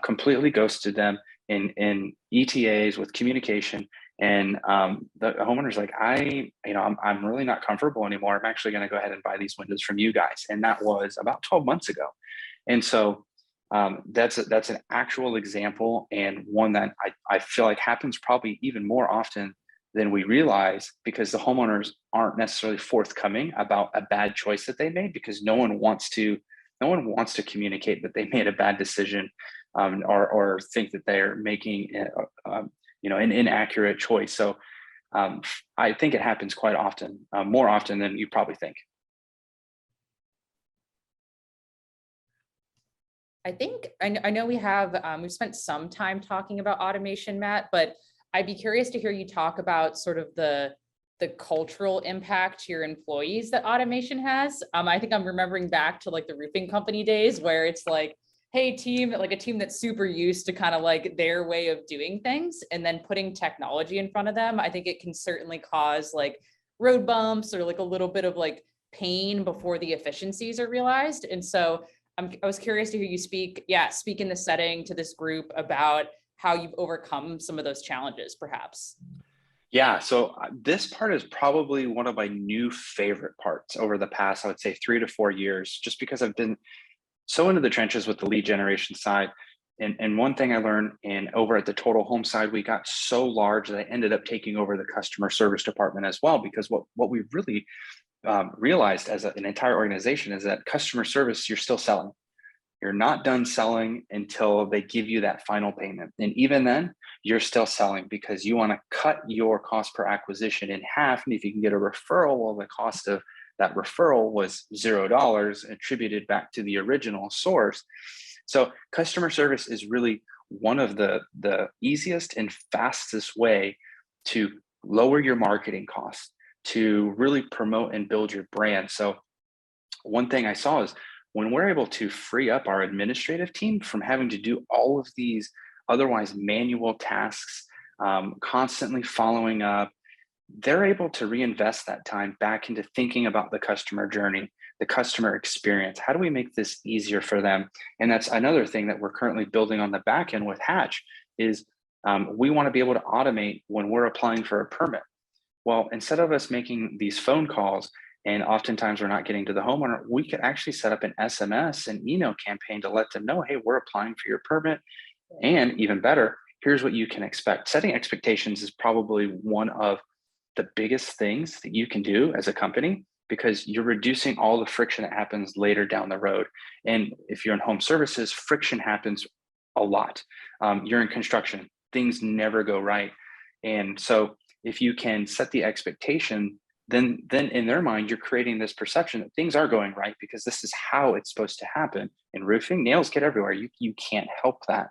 completely ghosted them in ETAs with communication. And the homeowner's like, I'm really not comfortable anymore. I'm actually going to go ahead and buy these windows from you guys. And that was about 12 months ago. And so that's an actual example, and one that I feel like happens probably even more often than we realize, because the homeowners aren't necessarily forthcoming about a bad choice that they made, because no one wants to communicate that they made a bad decision, or think that they're making an inaccurate choice. So I think it happens quite often, more often than you probably think. I think I know we've spent some time talking about automation, Matt, but I'd be curious to hear you talk about sort of the cultural impact to your employees that automation has. I think I'm remembering back to like the roofing company days where it's like, hey team, like a team that's super used to kind of like their way of doing things, and then putting technology in front of them. I think it can certainly cause like road bumps or like a little bit of like pain before the efficiencies are realized. And so I was curious to hear you speak in the setting to this group about how you've overcome some of those challenges, perhaps. Yeah, so this part is probably one of my new favorite parts over the past, I would say, 3 to 4 years, just because I've been so into the trenches with the lead generation side. And one thing I learned, and over at the Total Home side, we got so large that I ended up taking over the customer service department as well, because what we really realized as an entire organization is that customer service, you're still selling. You're not done selling until they give you that final payment. And even then, you're still selling, because you want to cut your cost per acquisition in half. And if you can get a referral, well, the cost of that referral was $0 attributed back to the original source. So customer service is really one of the easiest and fastest way to lower your marketing costs, to really promote and build your brand. So one thing I saw is, when we're able to free up our administrative team from having to do all of these otherwise manual tasks, constantly following up, they're able to reinvest that time back into thinking about the customer journey, the customer experience. How do we make this easier for them? And that's another thing that we're currently building on the back end with Hatch is we want to be able to automate when we're applying for a permit. Well, instead of us making these phone calls, and oftentimes we're not getting to the homeowner, we could actually set up an SMS and email campaign to let them know, hey, we're applying for your permit. And even better, here's what you can expect. Setting expectations is probably one of the biggest things that you can do as a company, because you're reducing all the friction that happens later down the road. And if you're in home services, friction happens a lot. You're in construction, things never go right. And so if you can set the expectation then in their mind, you're creating this perception that things are going right because this is how it's supposed to happen. In roofing, nails get everywhere. You can't help that.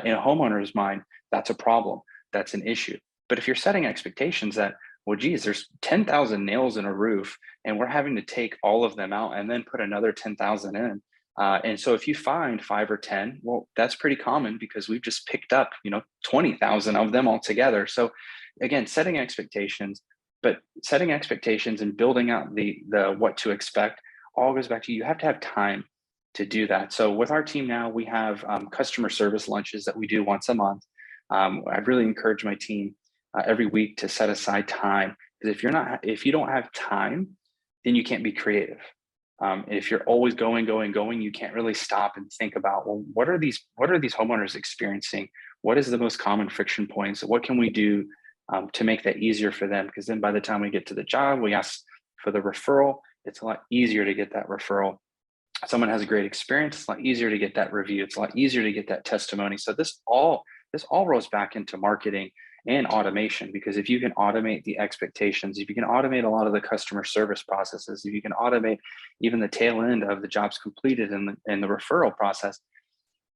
In a homeowner's mind, that's a problem. That's an issue. But if you're setting expectations that, well, geez, there's 10,000 nails in a roof, and we're having to take all of them out and then put another 10,000 in. And so if you find 5 or 10, well, that's pretty common because we've just picked up, 20,000 of them altogether. So again, setting expectations, but setting expectations and building out the what to expect all goes back to you have to have time to do that. So with our team now, we have customer service lunches that we do once a month. I really encourage my team every week to set aside time, because if you don't have time, then you can't be creative. If you're always going, you can't really stop and think about, well, what are these homeowners experiencing? What is the most common friction points? What can we do to make that easier for them? Because then by the time we get to the job, we ask for the referral. It's a lot easier to get that referral. Someone has a great experience, it's a lot easier to get that review. It's a lot easier to get that testimony. So this all rolls back into marketing and automation, because if you can automate the expectations, if you can automate a lot of the customer service processes, if you can automate even the tail end of the jobs completed and the referral process,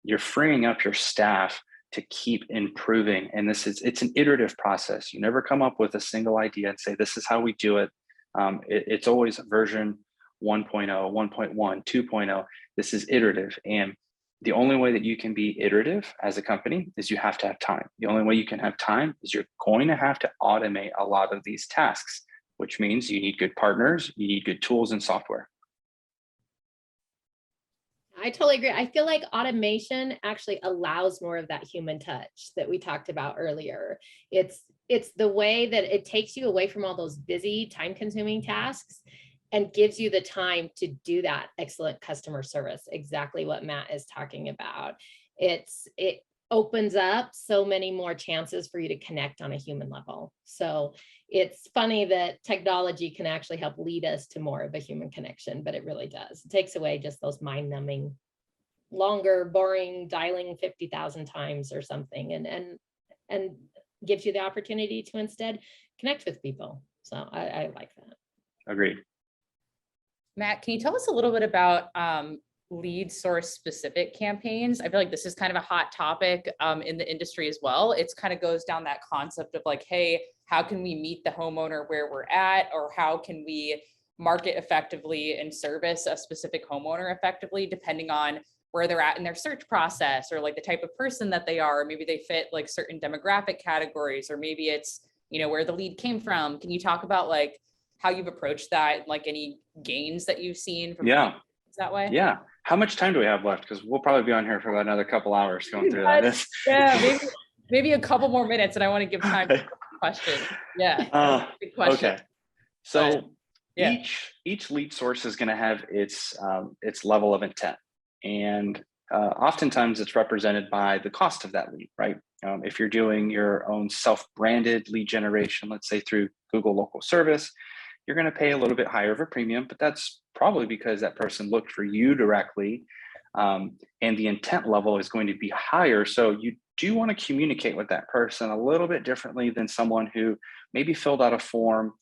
you're freeing up your staff to keep improving. And it's an iterative process. You never come up with a single idea and say, this is how we do it. It's always version 1.0, 1.1, 2.0. This is iterative. And the only way that you can be iterative as a company is you have to have time. The only way you can have time is you're going to have to automate a lot of these tasks, which means you need good partners, you need good tools and software. I totally agree. I feel like automation actually allows more of that human touch that we talked about earlier. It's the way that it takes you away from all those busy, time-consuming tasks and gives you the time to do that excellent customer service, exactly what Matt is talking about. It opens up so many more chances for you to connect on a human level. So it's funny that technology can actually help lead us to more of a human connection, but it really does. It takes away just those mind-numbing, longer, boring dialing 50,000 times or something, and gives you the opportunity to instead connect with people. So I like that. Agreed. Matt, can you tell us a little bit about lead source specific campaigns? I feel like this is kind of a hot topic in the industry as well. It's kind of goes down that concept of like, hey, how can we meet the homeowner where we're at, or how can we market effectively and service a specific homeowner effectively, depending on where they're at in their search process, or like the type of person that they are. Maybe they fit like certain demographic categories, or maybe it's, where the lead came from. Can you talk about like how you've approached that, like any gains that you've seen from that way? Yeah. How much time do we have left? Because we'll probably be on here for about another couple hours going through that. Yeah, maybe a couple more minutes, and I want to give time for questions. Yeah. Good question. Okay. So each lead source is going to have its level of intent, and oftentimes it's represented by the cost of that lead, right? If you're doing your own self-branded lead generation, let's say through Google Local Service, you're going to pay a little bit higher of a premium, but that's probably because that person looked for you directly, and the intent level is going to be higher. So you do want to communicate with that person a little bit differently than someone who maybe filled out a form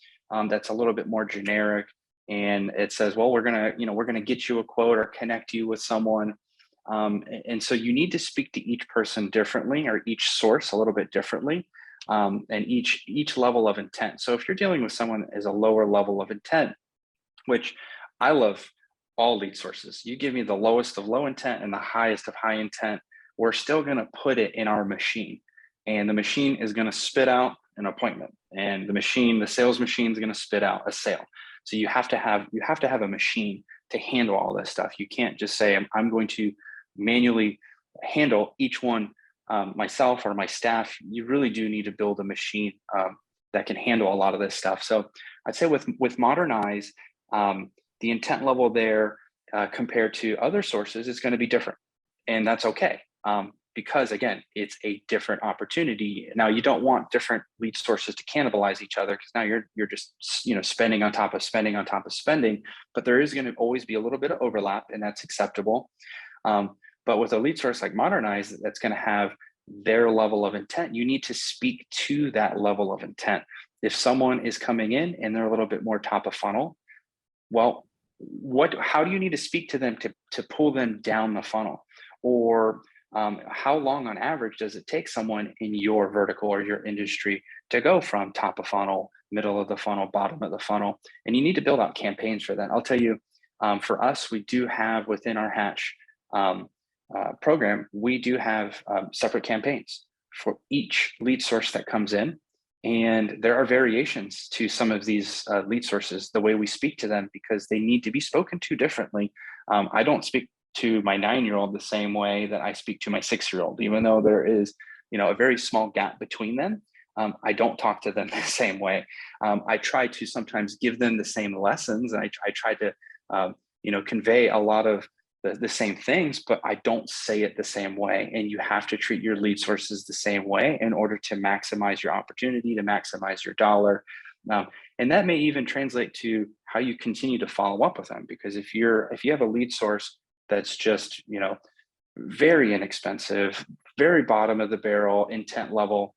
that's a little bit more generic, and it says, well, we're gonna get you a quote or connect you with someone. And so you need to speak to each person differently, or each source a little bit differently. And each level of intent. So if you're dealing with someone as a lower level of intent, which I love all lead sources, you give me the lowest of low intent and the highest of high intent, we're still going to put it in our machine, and the machine is going to spit out an appointment, and the sales machine is going to spit out a sale. So you have to have a machine to handle all this stuff. You can't just say, I'm going to manually handle each one myself or my staff. You really do need to build a machine that can handle a lot of this stuff. So I'd say with Modernize, the intent level there compared to other sources is going to be different, and that's okay, because again, it's a different opportunity. Now, you don't want different lead sources to cannibalize each other, because now you're just spending on top of spending on top of spending. But there is going to always be a little bit of overlap, and that's acceptable. But with a lead source like Modernize, that's going to have their level of intent, you need to speak to that level of intent. If someone is coming in and they're a little bit more top of funnel, well, how do you need to speak to them to pull them down the funnel? Or how long on average does it take someone in your vertical or your industry to go from top of funnel, middle of the funnel, bottom of the funnel? And you need to build out campaigns for that. I'll tell you, for us, we do have within our Hatch program, we do have separate campaigns for each lead source that comes in. And there are variations to some of these lead sources, the way we speak to them, because they need to be spoken to differently. I don't speak to my 9-year-old the same way that I speak to my 6-year-old, even though there is, a very small gap between them. I don't talk to them the same way. I try to sometimes give them the same lessons. And I try to, convey a lot of the same things, but I don't say it the same way. And you have to treat your lead sources the same way in order to maximize your opportunity, to maximize your dollar. And that may even translate to how you continue to follow up with them. Because if you have a lead source that's just, very inexpensive, very bottom of the barrel, intent level,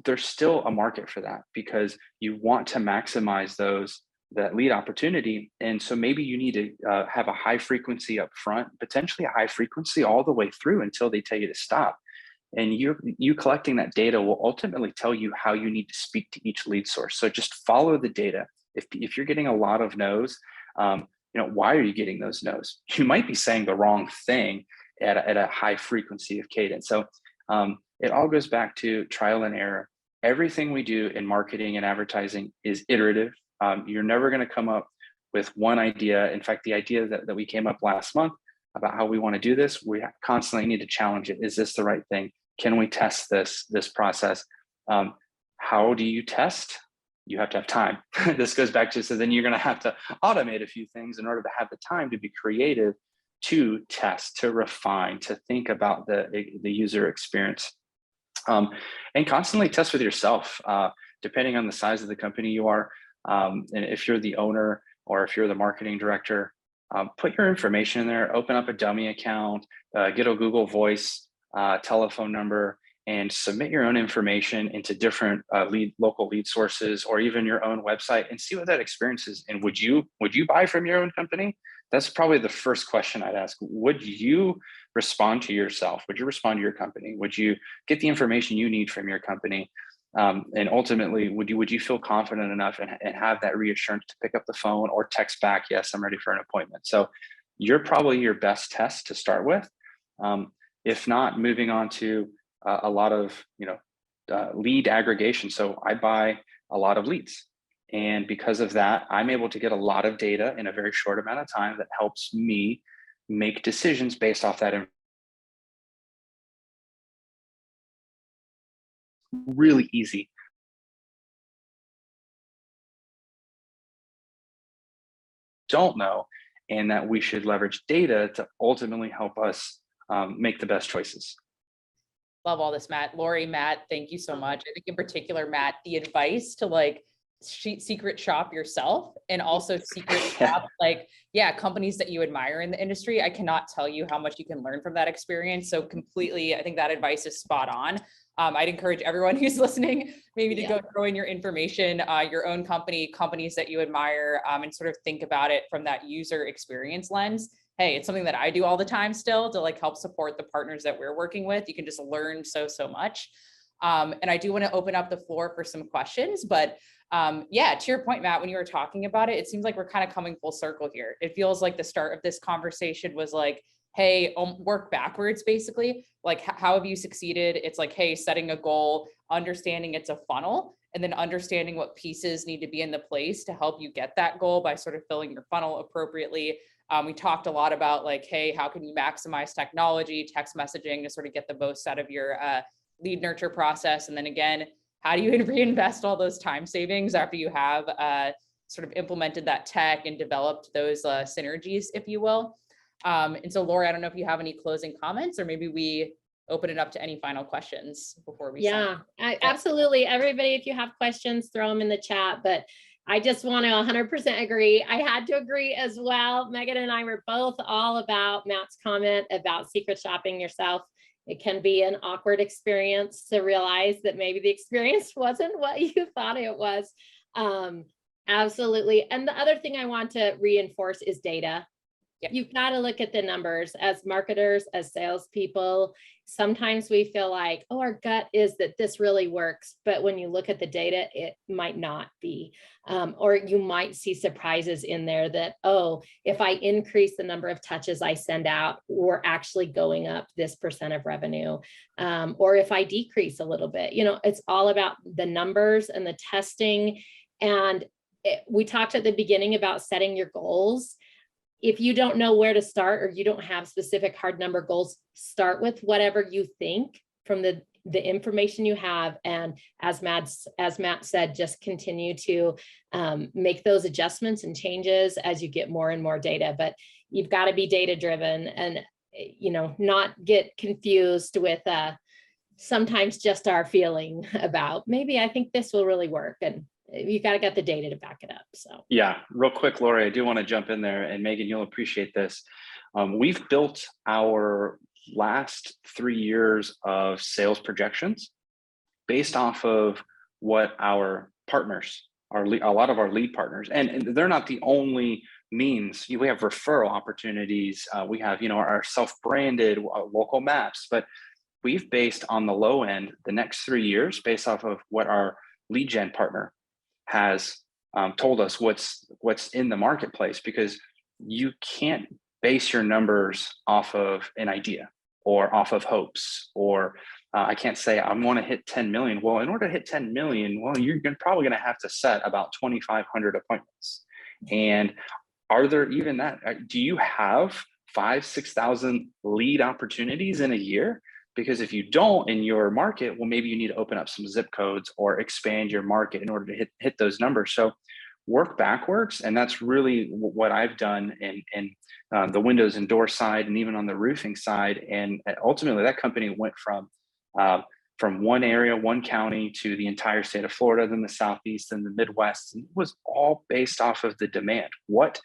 there's still a market for that, because you want to maximize that lead opportunity. And so maybe you need to have a high frequency up front, potentially a high frequency all the way through until they tell you to stop. And you collecting that data will ultimately tell you how you need to speak to each lead source. So just follow the data. If you're getting a lot of no's, why are you getting those no's? You might be saying the wrong thing at a high frequency of cadence. So it all goes back to trial and error. Everything we do in marketing and advertising is iterative. You're never going to come up with one idea. In fact, the idea that we came up last month about how we want to do this, we constantly need to challenge it. Is this the right thing? Can we test this process? How do you test? You have to have time. This goes back to, so then you're going to have to automate a few things in order to have the time to be creative, to test, to refine, to think about the user experience. And constantly test with yourself, depending on the size of the company you are. And if you're the owner or if you're the marketing director, put your information in there, open up a dummy account, get a Google Voice telephone number, and submit your own information into different local lead sources, or even your own website, and see what that experience is. And would you buy from your own company? That's probably the first question I'd ask. Would you respond to yourself? Would you respond to your company? Would you get the information you need from your company? And ultimately, would you feel confident enough and have that reassurance to pick up the phone or text back, yes, I'm ready for an appointment? So you're probably your best test to start with. If not, moving on to a lot of lead aggregation. So I buy a lot of leads. And because of that, I'm able to get a lot of data in a very short amount of time that helps me make decisions based off that information. Really easy. Don't know, and that we should leverage data to ultimately help us make the best choices. Love all this, Matt. Lori, Matt, thank you so much. I think in particular, Matt, the advice to secret shop yourself, and also secret shop companies that you admire in the industry. I cannot tell you how much you can learn from that experience. So completely, I think that advice is spot on. I'd encourage everyone who's listening maybe to go throw in your information, your own companies that you admire, and sort of think about it from that user experience lens. Hey, it's something that I do all the time still to help support the partners that we're working with. You can just learn so much. And I do want to open up the floor for some questions, but to your point, Matt, when you were talking about it, it seems like we're kind of coming full circle here. It feels like the start of this conversation was hey, work backwards, basically. How have you succeeded? It's hey, setting a goal, understanding it's a funnel, and then understanding what pieces need to be in the place to help you get that goal by sort of filling your funnel appropriately. We talked a lot about hey, how can you maximize technology, text messaging to sort of get the most out of your lead nurture process? And then again, how do you reinvest all those time savings after you have sort of implemented that tech and developed those synergies, if you will? And so, Lori, I don't know if you have any closing comments, or maybe we open it up to any final questions before we absolutely. Everybody, if you have questions, throw them in the chat. But I just want to 100% agree. I had to agree as well. Megan and I were both all about Matt's comment about secret shopping yourself. It can be an awkward experience to realize that maybe the experience wasn't what you thought it was. Absolutely. And the other thing I want to reinforce is data. Yep. You've got to look at the numbers as marketers, as salespeople. Sometimes we feel like, oh, our gut is that this really works. But when you look at the data, it might not be. Or you might see surprises in there that, oh, if I increase the number of touches I send out, we're actually going up this % of revenue. Or if I decrease a little bit, it's all about the numbers and the testing. And we talked at the beginning about setting your goals. If you don't know where to start, or you don't have specific hard number goals, start with whatever you think from the information you have. And as Matt said, just continue to make those adjustments and changes as you get more and more data. But you've got to be data driven and, not get confused with sometimes just our feeling about maybe I think this will really work. And you got to get the data to back it up. So yeah, real quick, Lori, I do want to jump in there, and Megan, you'll appreciate this. We've built our last 3 years of sales projections based off of what our partners, a lot of our lead partners, and they're not the only means. We have referral opportunities. We have, our self-branded local maps, but we've based on the low end the next 3 years based off of what our lead gen partner has told us what's in the marketplace, because you can't base your numbers off of an idea or off of hopes, or I can't say I want to hit 10 million. Well, in order to hit 10 million, well, you're probably going to have to set about 2,500 appointments. And are there even that? Do you have 5,000, 6,000 lead opportunities in a year? Because if you don't in your market, well, maybe you need to open up some zip codes or expand your market in order to hit those numbers. So work backwards. And that's really what I've done in the windows and door side, and even on the roofing side. And ultimately that company went from one area, one county, to the entire state of Florida, then the Southeast and the Midwest. And it was all based off of the demand. What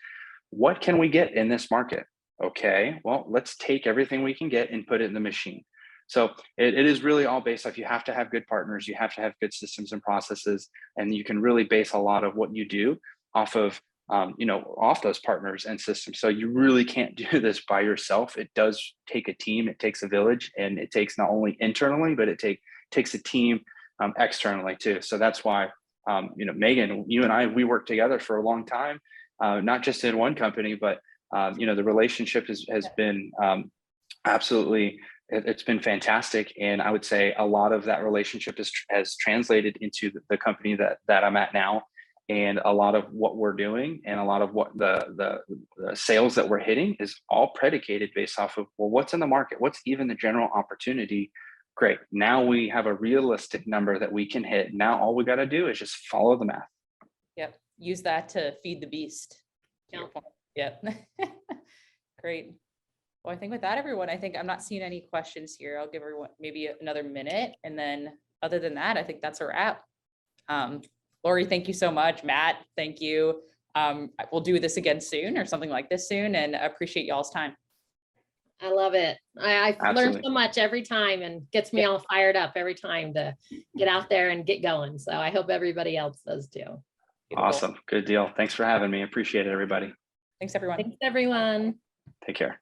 can we get in this market? Okay, well, let's take everything we can get and put it in the machine. So it is really all based off, you have to have good partners, you have to have good systems and processes, and you can really base a lot of what you do off of, off those partners and systems. So you really can't do this by yourself. It does take a team, it takes a village, and it takes not only internally, but it takes a team externally too. So that's why, Megan, you and I, we worked together for a long time, not just in one company, but the relationship has been absolutely, it's been fantastic. And I would say a lot of that relationship has translated into the company that I'm at now. And a lot of what we're doing and a lot of what the sales that we're hitting is all predicated based off of, well, what's in the market? What's even the general opportunity? Great. Now we have a realistic number that we can hit. Now all we got to do is just follow the math. Yep. Use that to feed the beast. Yep. Great. Well, I think with that, everyone, I think I'm not seeing any questions here. I'll give everyone maybe another minute. And then other than that, I think that's a wrap. Lori, thank you so much. Matt, thank you. We'll do this again soon or something like this soon, and I appreciate y'all's time. I love it. I learn so much every time, and gets me all fired up every time to get out there and get going. So I hope everybody else does too. Beautiful. Awesome. Good deal. Thanks for having me. Appreciate it, everybody. Thanks, everyone. Thanks, everyone. Take care.